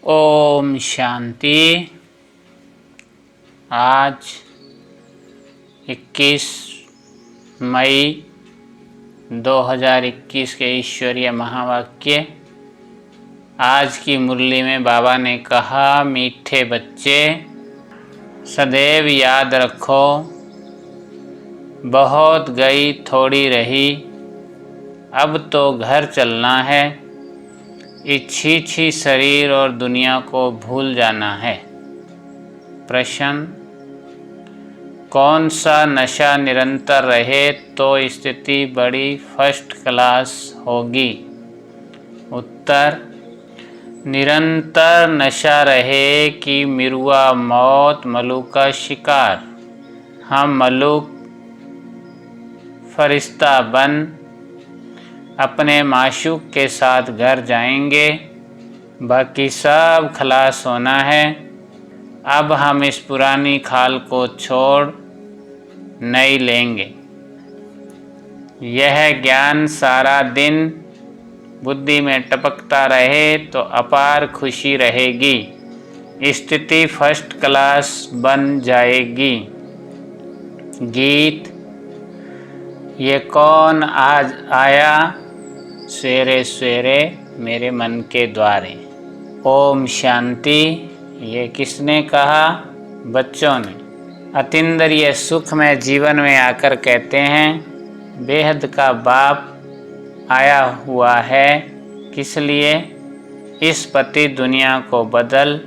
ओम शांति। आज 21 मई 2021 के ईश्वरीय महावाक्य। आज की मुरली में बाबा ने कहा, मीठे बच्चे सदैव याद रखो, बहुत गई थोड़ी रही, अब तो घर चलना है। इच्छी शरीर और दुनिया को भूल जाना है। प्रश्न, कौन सा नशा निरंतर रहे तो स्थिति बड़ी फर्स्ट क्लास होगी? उत्तर, निरंतर नशा रहे कि मिरुआ मौत मलुक का शिकार। हम मलुक फरिश्ता बन अपने माशूक के साथ घर जाएंगे, बाकी सब खलास होना है। अब हम इस पुरानी खाल को छोड़ नई लेंगे। यह ज्ञान सारा दिन बुद्धि में टपकता रहे तो अपार खुशी रहेगी, स्थिति फर्स्ट क्लास बन जाएगी। गीत। ये कौन आज आया सवेरे सवेरे मेरे मन के द्वारे? ओम शांति। ये किसने कहा? बच्चों ने। अतीन्द्रिय सुख में जीवन में आकर कहते हैं, बेहद का बाप आया हुआ है। किस लिए? इस पति दुनिया को बदल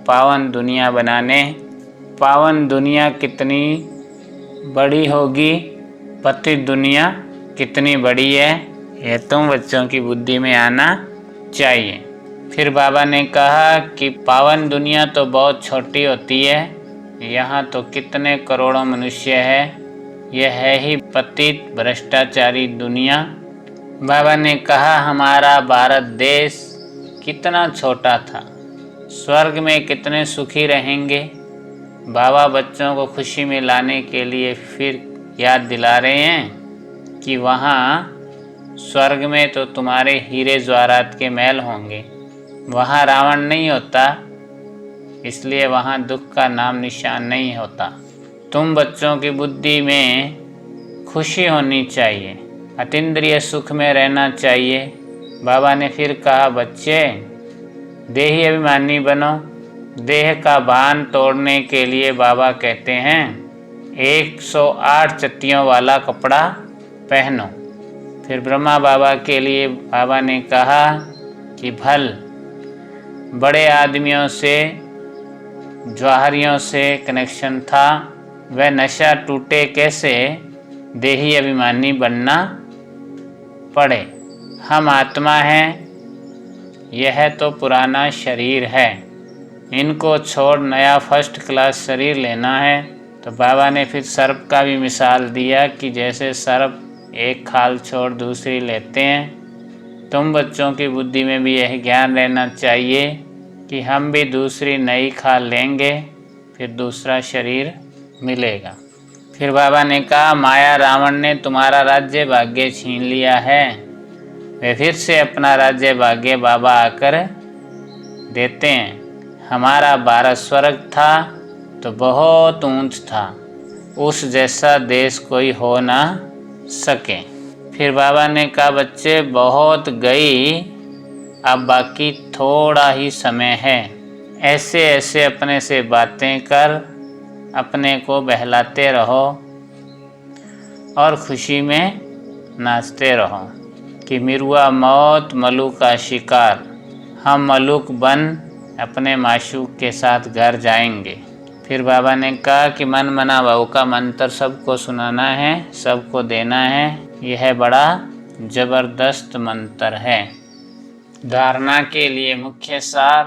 पावन दुनिया बनाने। पावन दुनिया कितनी बड़ी होगी? पति दुनिया कितनी बड़ी है, यह तुम बच्चों की बुद्धि में आना चाहिए। फिर बाबा ने कहा कि पावन दुनिया तो बहुत छोटी होती है, यहाँ तो कितने करोड़ों मनुष्य है। यह है ही पतित भ्रष्टाचारी दुनिया। बाबा ने कहा, हमारा भारत देश कितना छोटा था, स्वर्ग में कितने सुखी रहेंगे। बाबा बच्चों को खुशी में लाने के लिए फिर याद दिला रहे हैं कि वहाँ स्वर्ग में तो तुम्हारे हीरे जवाहरात के महल होंगे, वहाँ रावण नहीं होता, इसलिए वहाँ दुख का नाम निशान नहीं होता। तुम बच्चों की बुद्धि में खुशी होनी चाहिए, अतीन्द्रिय सुख में रहना चाहिए। बाबा ने फिर कहा, बच्चे देही अभिमानी बनो। देह का भान तोड़ने के लिए बाबा कहते हैं 108 चत्तियों वाला कपड़ा पहनो। फिर ब्रह्मा बाबा के लिए बाबा ने कहा कि भल बड़े आदमियों से, जवाहरियों से कनेक्शन था, वह नशा टूटे कैसे? देही अभिमानी बनना पड़े। हम आत्मा हैं, यह तो पुराना शरीर है, इनको छोड़ नया फर्स्ट क्लास शरीर लेना है। तो बाबा ने फिर सर्प का भी मिसाल दिया कि जैसे सर्प एक खाल छोड़ दूसरी लेते हैं, तुम बच्चों की बुद्धि में भी यह ज्ञान रहना चाहिए कि हम भी दूसरी नई खाल लेंगे, फिर दूसरा शरीर मिलेगा। फिर बाबा ने कहा, माया रावण ने तुम्हारा राज्य भाग्य छीन लिया है, वे फिर से अपना राज्य भाग्य बाबा आकर देते हैं। हमारा भारत स्वर्ग था तो बहुत ऊंच था, उस जैसा देश कोई हो ना सके। फिर बाबा ने कहा, बच्चे बहुत गई, अब बाकी थोड़ा ही समय है। ऐसे ऐसे अपने से बातें कर अपने को बहलाते रहो और खुशी में नाचते रहो कि मिरुआ मौत मलुक का शिकार। हम मलुक बन अपने माशूक के साथ घर जाएंगे। फिर बाबा ने कहा कि मन मना भाव का मंत्र सबको सुनाना है, सबको देना है। यह बड़ा जबरदस्त मंत्र है। धारणा के लिए मुख्य सार।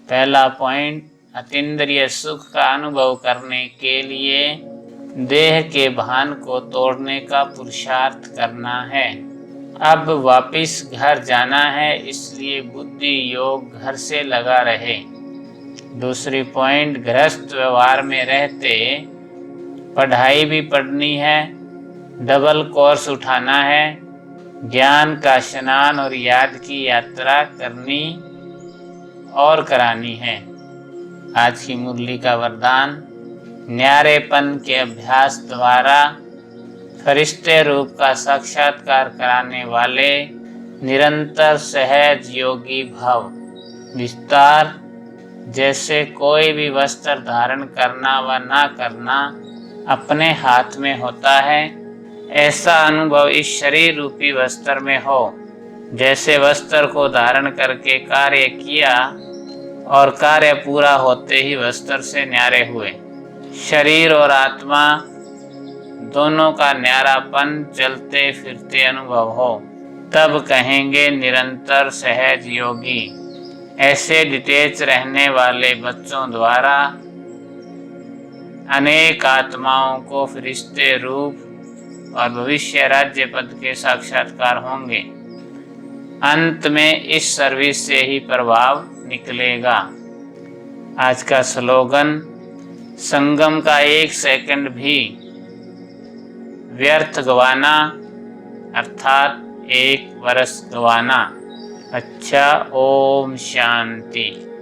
पहला पॉइंट, अतीन्द्रिय सुख का अनुभव करने के लिए देह के भान को तोड़ने का पुरुषार्थ करना है। अब वापिस घर जाना है, इसलिए बुद्धि योग घर से लगा रहे। दूसरी पॉइंट, गृहस्थ व्यवहार में रहते पढ़ाई भी पढ़नी है, डबल कोर्स उठाना है, ज्ञान का स्नान और याद की यात्रा करनी और करानी है। आज की मुरली का वरदान, न्यारेपन के अभ्यास द्वारा फरिश्ते रूप का साक्षात्कार कराने वाले निरंतर सहज योगी भव। विस्तार, जैसे कोई भी वस्त्र धारण करना व ना करना अपने हाथ में होता है, ऐसा अनुभव इस शरीर रूपी वस्त्र में हो। जैसे वस्त्र को धारण करके कार्य किया और कार्य पूरा होते ही वस्त्र से न्यारे हुए। शरीर और आत्मा दोनों का न्यारापन चलते फिरते अनुभव हो, तब कहेंगे निरंतर सहज योगी। ऐसे डिटेच रहने वाले बच्चों द्वारा अनेक आत्माओं को फरिश्ते रूप और भविष्य राज्य पद के साक्षात्कार होंगे। अंत में इस सर्विस से ही प्रभाव निकलेगा। आज का स्लोगन, संगम का 1 सेकंड भी व्यर्थ गवाना अर्थात 1 वर्ष गवाना। अच्छा, ओम शांति।